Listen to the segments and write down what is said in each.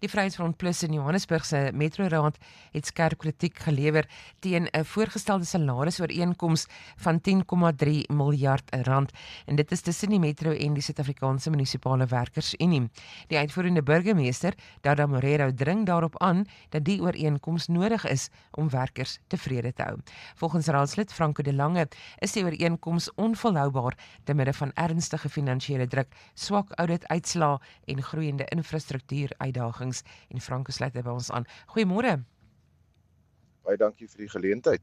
Die Vryheidsfront Plus in Johannesburg se metroraad het skerp kritiek gelewer teen 'n voorgestelde salarisooreenkoms van 10,3 miljard rand. En dit is tussen die Metro en die Suid-Afrikaanse Munisipale Werkersunie. Die uitvoerende burgemeester, Dada Morero, dring daarop aan dat die ooreenkoms nodig is om werkers tevrede te hou. Volgens raadslid Franco de Lange is die ooreenkoms onvolhoubaar te midde van ernstige finansiële druk, swak audit-uitslae en groeiende infrastruktuuruitdagings. En Franco sluit by ons aan. Goeiemôre. Baie dankie vir die geleentheid.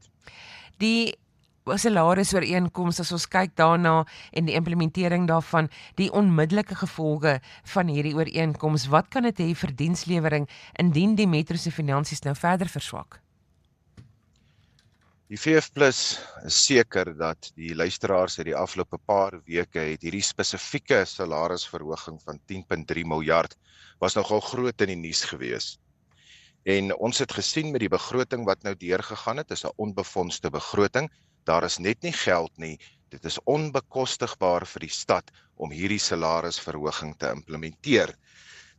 Die salarisooreenkoms, as ons kyk daarna en die implementering daarvan, die onmiddellike gevolge van hierdie ooreenkoms, wat kan dit hê vir dienslewering indien die metro se finansies nou verder verswak? Die VF Plus is seker dat die luisteraars uit die afgelope paar weke het hierdie spesifieke salarisverhoging van 10,3 miljard was nogal groot in die nuus gewees. En ons het gesien met die begroting wat nou deurgegaan het, is 'n onbefondste begroting. Daar is net nie geld nie. Dit is onbekostigbaar vir die stad om hierdie salarisverhoging te implementeer.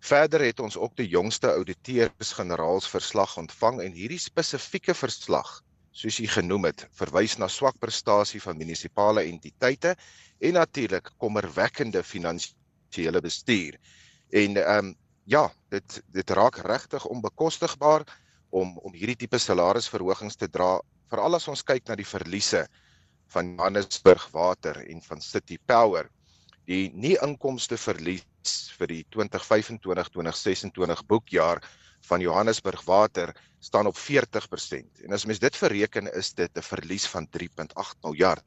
Verder het ons ook die jongste ouditeurs-generaals verslag ontvang en hierdie spesifieke verslag, soos jy genoem het, verwys na swak prestasie van munisipale entiteite en natuurlik kommerwekkende finansiële bestuur. En dit raak regtig onbekostigbaar om hierdie tipe salarisverhogings te dra, veral as ons kyk na die verliese van Johannesburg Water en van City Power. Die nie-inkomste verlies vir die 2025-2026 boekjaar van Johannesburg Water staan op 40%. En as mens dit verreken, is dit 'n verlies van 3,8 miljard.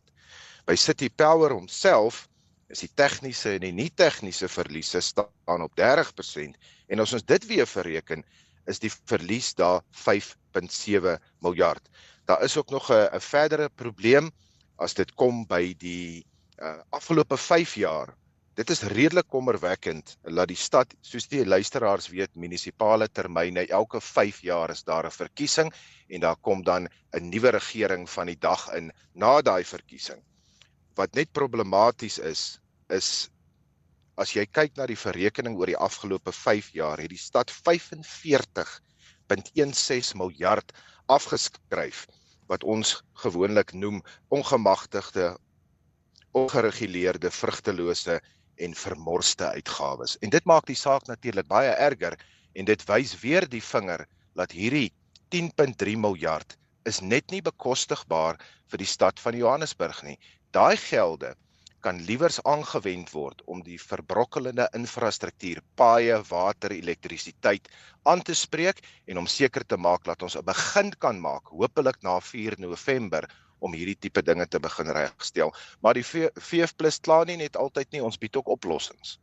By City Power homself is die tegniese en die nie-tegniese verliese staan op 30%. En as ons dit weer verreken, is die verlies daar 5,7 miljard. Daar is ook nog 'n verdere probleem as dit kom by die afgelope 5 jaar. Dit is redelik kommerwekkend dat die stad, soos die luisteraars weet, munisipale termyne, elke 5 jaar is daar 'n verkiesing en daar kom dan 'n nuwe regering van die dag in na daai verkiesing. Wat net problematies is as jy kyk na die verrekening oor die afgelope 5 jaar, het die stad 45,16 miljard afgeskryf, wat ons gewoonlik noem ongemagtigde, ongereguleerde, vrugtelose en vermorste uitgawes. En dit maak die saak natuurlik baie erger en dit wys weer die vinger dat hierdie 10,3 miljard is net nie bekostigbaar vir die stad van Johannesburg nie. Daai gelde kan liewers aangewend word om die verbrokkelende infrastruktuur, paaie, water, elektrisiteit aan te spreek en om seker te maak dat ons 'n begin kan maak, hopelik na 4 November, om hierdie tipe dinge te begin regstel. Maar die VF Plus klaar nie net altyd nie, ons bied ook oplossings.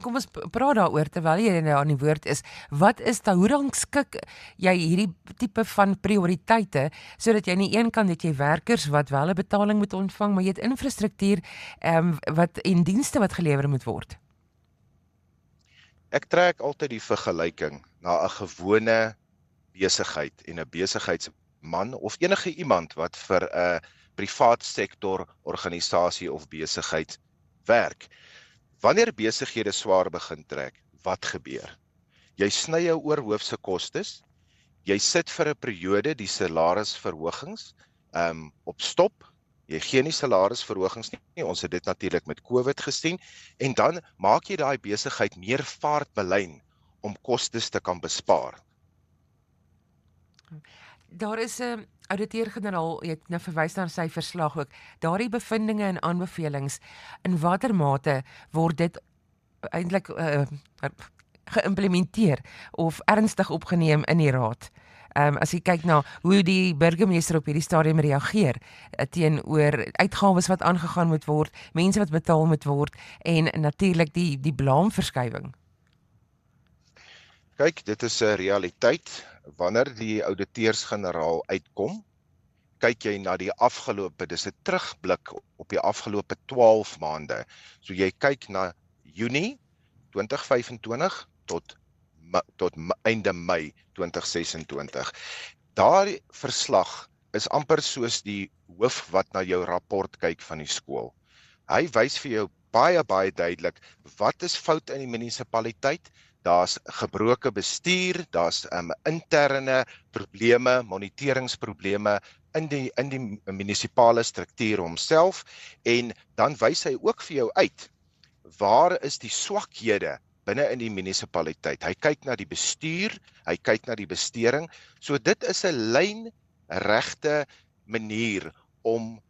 Kom ons praat daaroor terwyl jy nou aan die woord is. Wat is hoe rangskik jy hierdie tipe van prioriteite sodat jy aan die een kant het jy werkers wat wel 'n betaling moet ontvang, maar jy het infrastruktuur en dienste wat gelewer moet word? Ek trek altyd die vergelyking na 'n gewone besigheid en 'n besigheidsman of enige iemand wat vir 'n privaat sektor organisasie of besigheid werk. Wanneer besighede swaar begin trek, wat gebeur? Jy sny jou oorhoofse kostes, jy sit vir 'n periode die salarisverhogings op stop, jy gee nie salarisverhogings nie, ons het dit natuurlik met COVID gesien, en dan maak jy daai besigheid meer vaartbelyn om kostes te kan bespaar. Daar is 'n ouditeur-generaal, jy het nou verwys na sy verslag ook, daardie bevindinge en aanbevelings, in watter mate word dit eintlik geïmplementeer of ernstig opgeneem in die raad? As jy kyk na hoe die burgemeester op hierdie stadium reageer teenoor uitgawes wat aangegaan moet word, mense wat betaal moet word en natuurlik die blaamverskywing. Kyk, dit is 'n realiteit. Wanneer die ouditeurs-generaal uitkom, kyk jy na die afgelope, dis 'n terugblik op die afgelope 12 maande. So jy kyk na Junie 2025 tot einde Mei 2026. Daardie verslag is amper soos die hoof wat na jou rapport kyk van die skool. Hy wys vir jou baie duidelik wat is fout in die munisipaliteit, Daar's gebroke bestuur, daar's interne probleme, moniteringsprobleme in die munisipale struktuur homself, en dan wys hy ook vir jou uit waar is die swakhede binne in die munisipaliteit. Hy kyk na die bestuur, hy kyk na die besteding. So dit is 'n lynregte manier om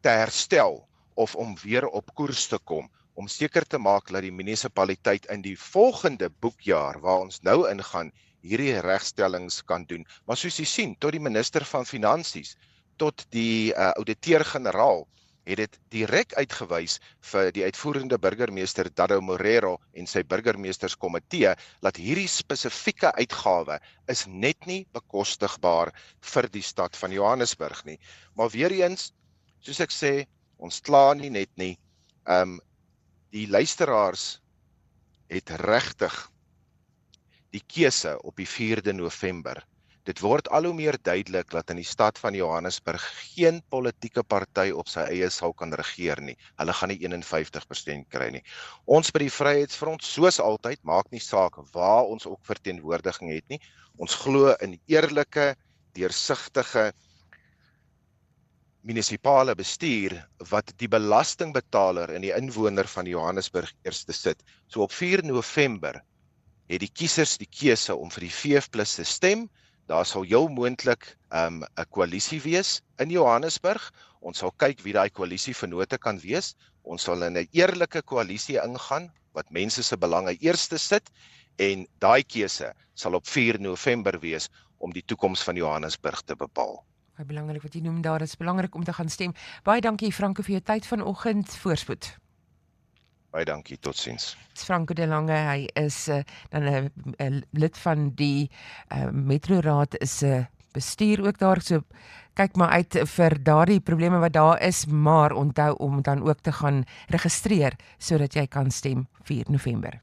te herstel of om weer op koers te kom, om seker te maak dat die munisipaliteit in die volgende boekjaar waar ons nou ingaan, hierdie regstellings kan doen. Maar soos jy sien, tot die minister van Finansies, tot die ouditeur-generaal, het dit direk uitgewys vir die uitvoerende burgemeester Dado Morero en sy burgemeesterskomitee, dat hierdie spesifieke uitgawe is net nie bekostigbaar vir die stad van Johannesburg nie. Maar weer eens, soos ek sê, ons kla nie net nie, die luisteraars het regtig die keuse op die 4de November. Dit word al hoe meer duidelik dat in die stad van Johannesburg geen politieke party op sy eie sal kan regeer nie. Hulle gaan nie 51% kry nie. Ons by die Vryheidsfront, soos altyd, maak nie saak waar ons ook verteenwoordiging het nie. Ons glo in eerlike, deursigtige munisipale bestuur wat die belastingbetaler en die inwoner van Johannesburg eerste sit. So op 4 November het die kiesers die keuse om vir die VF+ te stem. Daar sal heel moontlik 'n koalisie wees in Johannesburg. Ons sal kyk wie daai koalisievennote kan wees. Ons sal in 'n eerlike koalisie ingaan wat mense se belange eerste sit, en daai keuse sal op 4 November wees om die toekoms van Johannesburg te bepaal. Baie belangrik wat jy noem daar, dit is belangrik om te gaan stem. Baie dankie Franco vir jou tyd vanoggend, voorspoed. Baie dankie, totsiens. Franco de Lange, hy is dan 'n lid van die Metroraad se bestuur ook daar, so kyk maar uit vir daardie probleme wat daar is, maar onthou om dan ook te gaan registreer sodat jy kan stem 4 November.